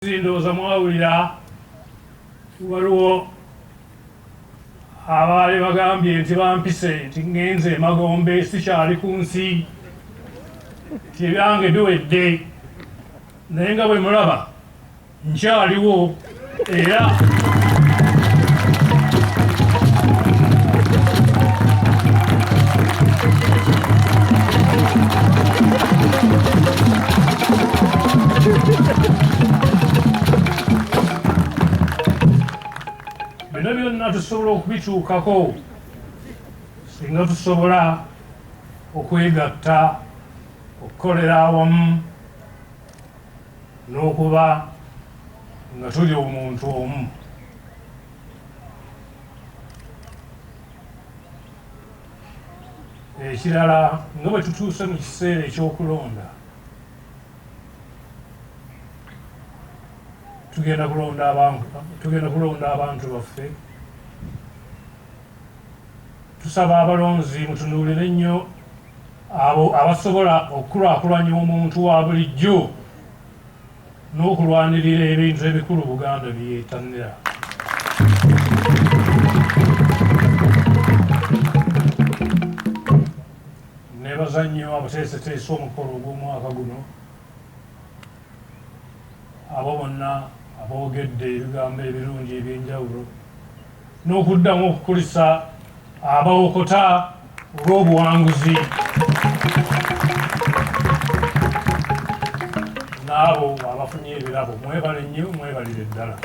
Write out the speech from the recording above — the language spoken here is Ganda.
Ndowooza mwawulira waliwo abaali bagambye nti bampise nti ngenze Magombe sikyali ku nsi nti ebyange biwedde naye nga bwe mulaba nkyaliwo era bino byonna tusobola okubituukako singa tusobola okwegatta okukolera awamu n'okuba nga tuli omuntu omu. Ekirala nga bwe tutuuse mu kiseera ekyokulonda tugenda kulonda abantu baffe. Tusaba abalonzi mutunuulire nnyo abo abasobola okukulaakulanya omuntu wa bulijjo n'okulwanirira ebintu ebikulu Buganda bye yeetannira. Neebaza nnyo abateeseteese omukolo ogw'omwaka guno, abo bonna aboogedde ebigambo ebirungi eby'enjawulo n'okuddamu okukulisa abawokota olw'obuwanguzi n'abo abafunye ebirabo. Mwebale nnyo, mwebalire ddala.